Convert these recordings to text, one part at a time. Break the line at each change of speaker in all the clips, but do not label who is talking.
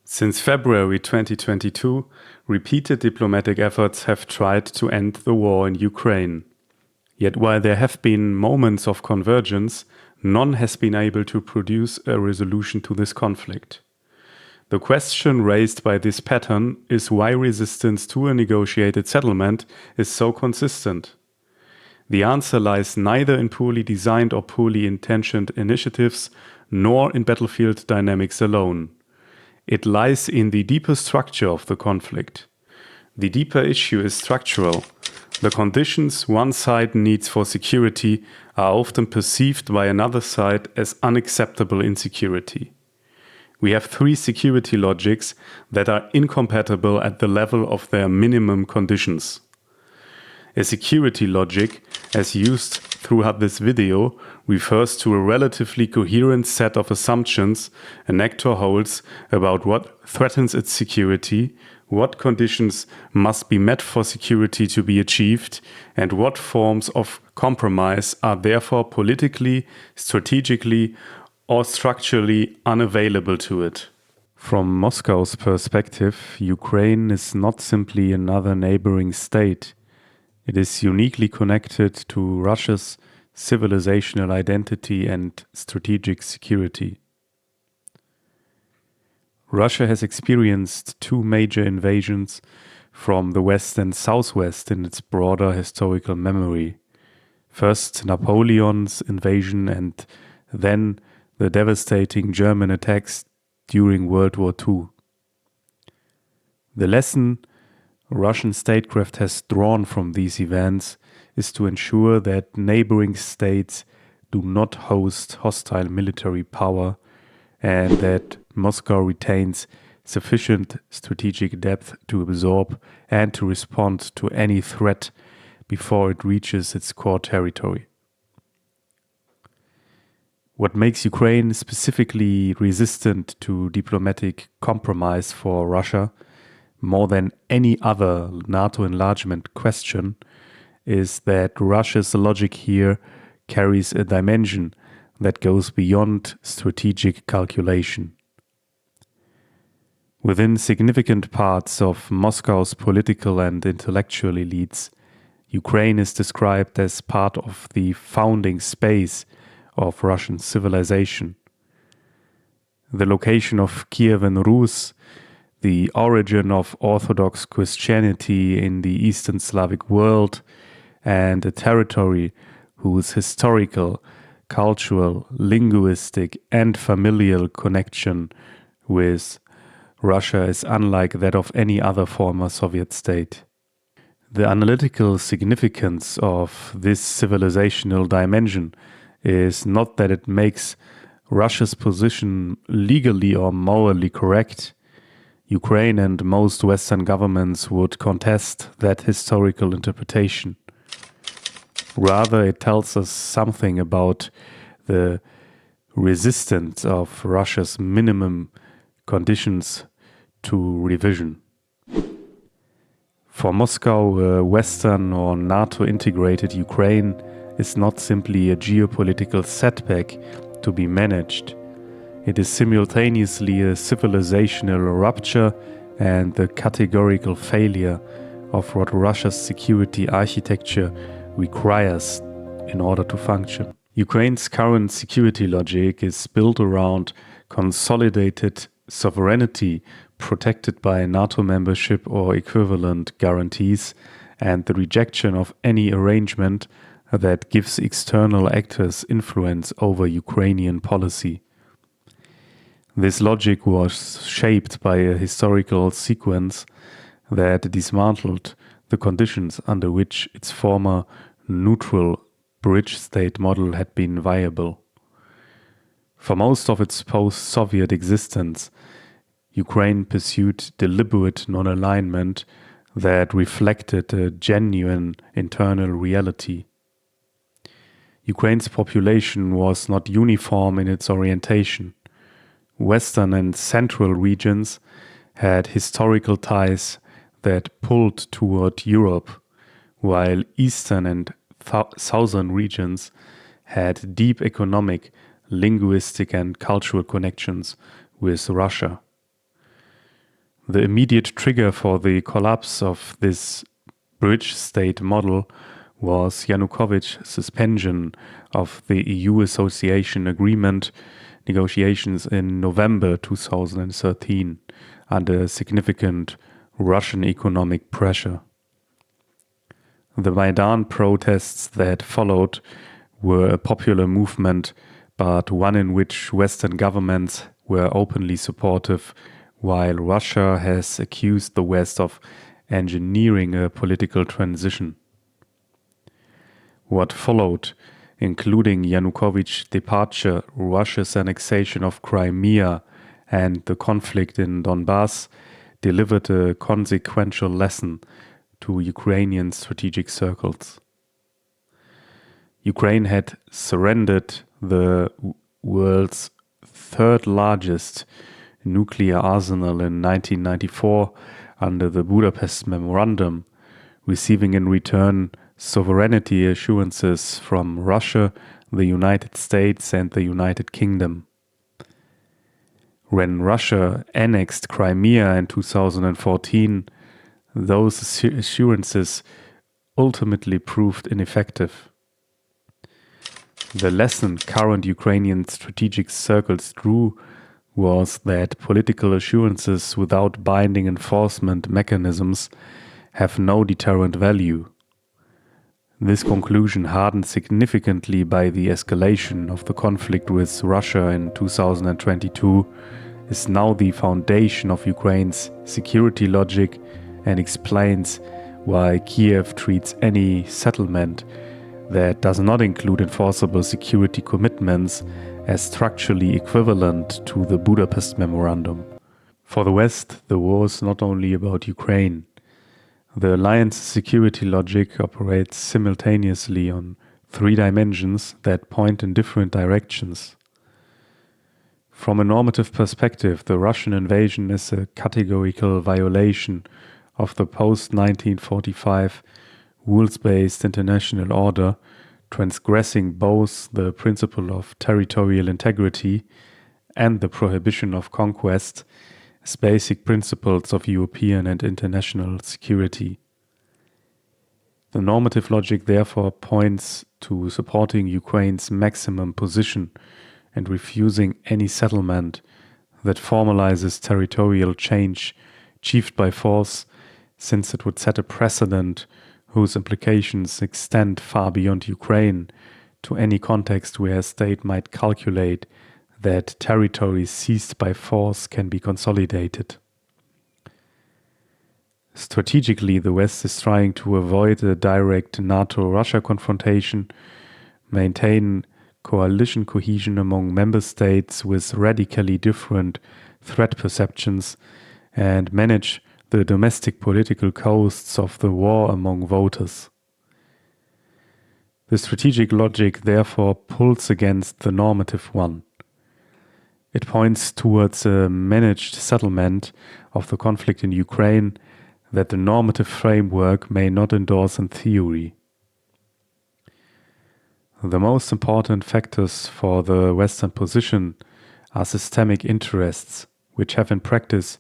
Since February 2022, repeated diplomatic efforts have tried to end the war in Ukraine. Yet while there have been moments of convergence, none has been able to produce a resolution to this conflict. The question raised by this pattern is why resistance to a negotiated settlement is so consistent. The answer lies neither in poorly designed or poorly intentioned initiatives, nor in battlefield dynamics alone. It lies in the deeper structure of the conflict. The deeper issue is structural. The conditions one side needs for security are often perceived by another side as unacceptable insecurity. We have three security logics that are incompatible at the level of their minimum conditions. A security logic, as used throughout this video, refers to a relatively coherent set of assumptions an actor holds about what threatens its security, what conditions must be met for security to be achieved, and what forms of compromise are therefore politically, strategically, or structurally unavailable to it. From Moscow's perspective, Ukraine is not simply another neighboring state. It is uniquely connected to Russia's civilizational identity and strategic security. Russia has experienced two major invasions from the west and southwest in its broader historical memory. First Napoleon's invasion and then the devastating German attacks during World War II. The lesson Russian statecraft has drawn from these events is to ensure that neighboring states do not host hostile military power and that Moscow retains sufficient strategic depth to absorb and to respond to any threat before it reaches its core territory. What makes Ukraine specifically resistant to diplomatic compromise for Russia, more than any other NATO enlargement question, is that Russia's logic here carries a dimension that goes beyond strategic calculation. Within significant parts of Moscow's political and intellectual elites, Ukraine is described as part of the founding space of Russian civilization. The location of Kievan Rus, the origin of Orthodox Christianity in the Eastern Slavic world, and a territory whose historical, cultural, linguistic, and familial connection with Russia is unlike that of any other former Soviet state. The analytical significance of this civilizational dimension is not that it makes Russia's position legally or morally correct. Ukraine and most Western governments would contest that historical interpretation. Rather, it tells us something about the resistance of Russia's minimum conditions to revision. For Moscow, a Western or NATO-integrated Ukraine is not simply a geopolitical setback to be managed. It is simultaneously a civilizational rupture and the categorical failure of what Russia's security architecture requires in order to function. Ukraine's current security logic is built around consolidated sovereignty protected by NATO membership or equivalent guarantees and the rejection of any arrangement that gives external actors influence over Ukrainian policy. This logic was shaped by a historical sequence that dismantled the conditions under which its former neutral bridge state model had been viable. For most of its post-Soviet existence, Ukraine pursued deliberate non-alignment that reflected a genuine internal reality. Ukraine's population was not uniform in its orientation. Western and central regions had historical ties that pulled toward Europe, while eastern and southern regions had deep economic, linguistic and cultural connections with Russia. The immediate trigger for the collapse of this bridge state model was Yanukovych's suspension of the EU association agreement negotiations in November 2013 under significant Russian economic pressure. The Maidan protests that followed were a popular movement, but one in which Western governments were openly supportive, while Russia has accused the West of engineering a political transition. What followed, including Yanukovych's departure, Russia's annexation of Crimea, and the conflict in Donbass, delivered a consequential lesson to Ukrainian strategic circles. Ukraine had surrendered the world's third largest nuclear arsenal in 1994 under the Budapest Memorandum, receiving in return sovereignty assurances from Russia, the United States, and the United Kingdom. When Russia annexed Crimea in 2014, those assurances ultimately proved ineffective. The lesson current Ukrainian strategic circles drew was that political assurances without binding enforcement mechanisms have no deterrent value. This conclusion, hardened significantly by the escalation of the conflict with Russia in 2022, is now the foundation of Ukraine's security logic and explains why Kiev treats any settlement that does not include enforceable security commitments as structurally equivalent to the Budapest Memorandum. For the West, the war is not only about Ukraine. The alliance's security logic operates simultaneously on three dimensions that point in different directions. From a normative perspective, the Russian invasion is a categorical violation of the post-1945 rules-based international order, transgressing both the principle of territorial integrity and the prohibition of conquest as basic principles of European and international security. The normative logic therefore points to supporting Ukraine's maximum position and refusing any settlement that formalizes territorial change achieved by force, since it would set a precedent whose implications extend far beyond Ukraine to any context where a state might calculate that territories seized by force can be consolidated. Strategically, the West is trying to avoid a direct NATO-Russia confrontation, maintain coalition cohesion among member states with radically different threat perceptions, and manage the domestic political costs of the war among voters. The strategic logic therefore pulls against the normative one. It points towards a managed settlement of the conflict in Ukraine that the normative framework may not endorse in theory. The most important factors for the Western position are systemic interests, which have in practice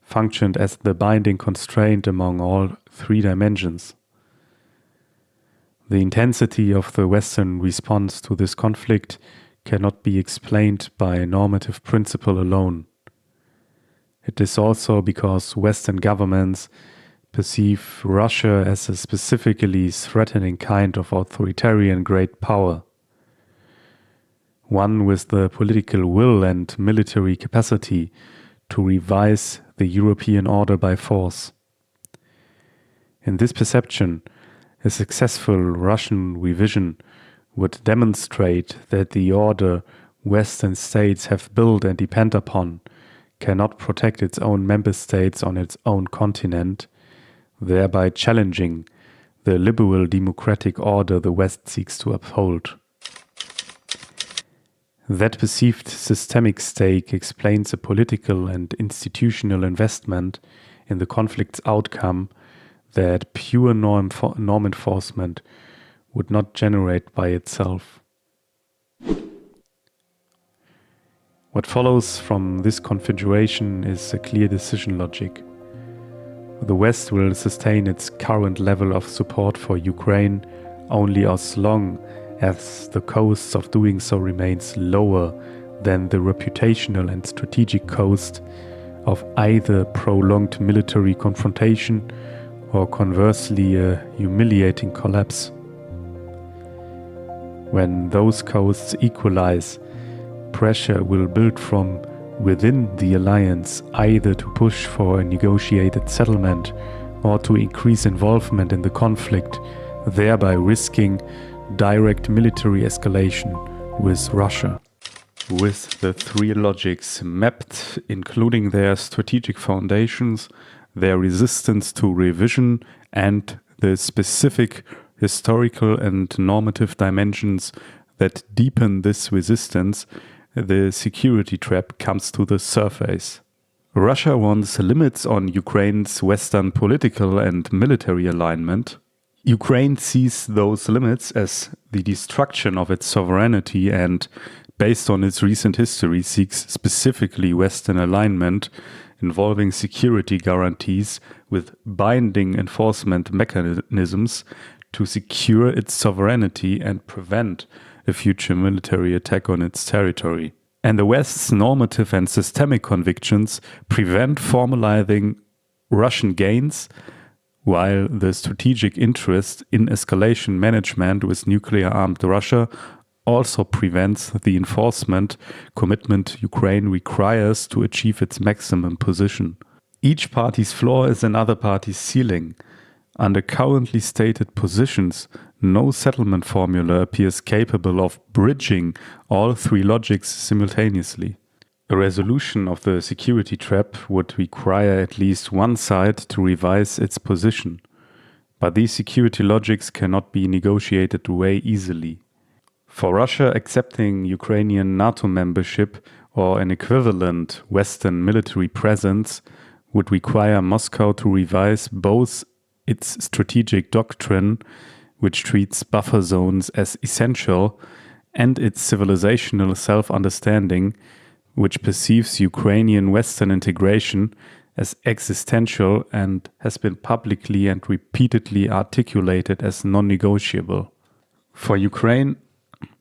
functioned as the binding constraint among all three dimensions. The intensity of the Western response to this conflict cannot be explained by normative principle alone. It is also because Western governments perceive Russia as a specifically threatening kind of authoritarian great power, one with the political will and military capacity to revise the European order by force. In this perception, a successful Russian revision would demonstrate that the order Western states have built and depend upon cannot protect its own member states on its own continent, thereby challenging the liberal democratic order the West seeks to uphold. That perceived systemic stake explains a political and institutional investment in the conflict's outcome that pure norm enforcement would not generate by itself. What follows from this configuration is a clear decision logic. The West will sustain its current level of support for Ukraine only as long as the cost of doing so remains lower than the reputational and strategic cost of either prolonged military confrontation or conversely a humiliating collapse. When those costs equalize, pressure will build from within the alliance either to push for a negotiated settlement or to increase involvement in the conflict, thereby risking direct military escalation with Russia. With the three logics mapped, including their strategic foundations, their resistance to revision, and the specific historical and normative dimensions that deepen this resistance, the security trap comes to the surface. Russia wants limits on Ukraine's Western political and military alignment. Ukraine sees those limits as the destruction of its sovereignty and, based on its recent history, seeks specifically Western alignment involving security guarantees with binding enforcement mechanisms to secure its sovereignty and prevent a future military attack on its territory. And the West's normative and systemic convictions prevent formalizing Russian gains, while the strategic interest in escalation management with nuclear-armed Russia also prevents the enforcement commitment Ukraine requires to achieve its maximum position. Each party's floor is another party's ceiling. Under currently stated positions, no settlement formula appears capable of bridging all three logics simultaneously. A resolution of the security trap would require at least one side to revise its position, but these security logics cannot be negotiated away easily. For Russia, accepting Ukrainian NATO membership or an equivalent Western military presence would require Moscow to revise both its strategic doctrine, which treats buffer zones as essential, and its civilizational self-understanding, which perceives Ukrainian Western integration as existential and has been publicly and repeatedly articulated as non-negotiable. For Ukraine,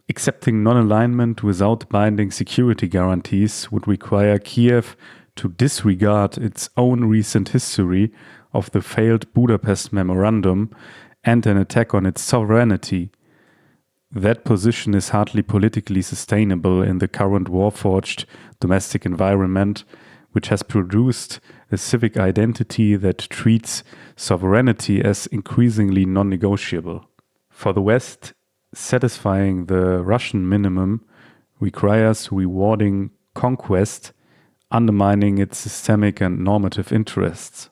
accepting non-alignment without binding security guarantees would require Kiev to disregard its own recent history of the failed Budapest Memorandum and an attack on its sovereignty. That position is hardly politically sustainable in the current war-forged domestic environment, which has produced a civic identity that treats sovereignty as increasingly non-negotiable. For the West, satisfying the Russian minimum requires rewarding conquest, undermining its systemic and normative interests.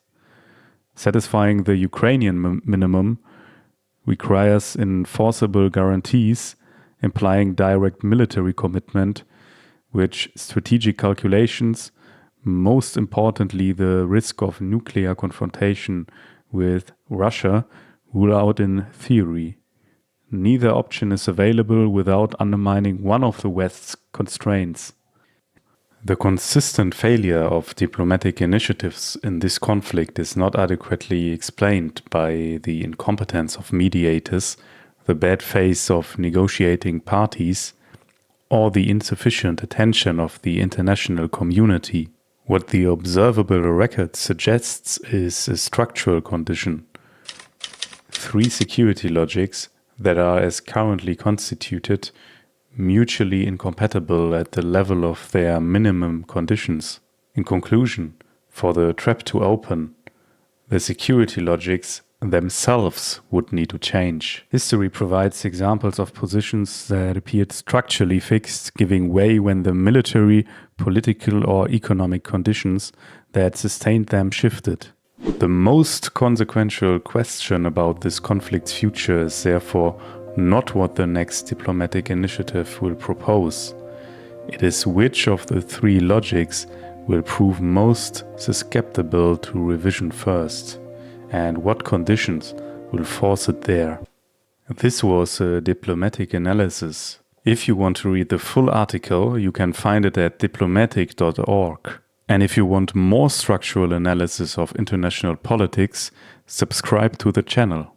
Satisfying the Ukrainian minimum requires enforceable guarantees, implying direct military commitment, which strategic calculations, most importantly the risk of nuclear confrontation with Russia, rule out in theory. Neither option is available without undermining one of the West's constraints. The consistent failure of diplomatic initiatives in this conflict is not adequately explained by the incompetence of mediators, the bad faith of negotiating parties, or the insufficient attention of the international community. What the observable record suggests is a structural condition. Three security logics that are, as currently constituted, mutually incompatible at the level of their minimum conditions. In conclusion, for the trap to open, the security logics themselves would need to change. History provides examples of positions that appeared structurally fixed, giving way when the military, political, or economic conditions that sustained them shifted. The most consequential question about this conflict's future is therefore not what the next diplomatic initiative will propose. It is which of the three logics will prove most susceptible to revision first, and what conditions will force it there. This was a diplomatic analysis If you want to read the full article, you can find it at diplomatik.org. And if you want more structural analysis of international politics, subscribe to the channel.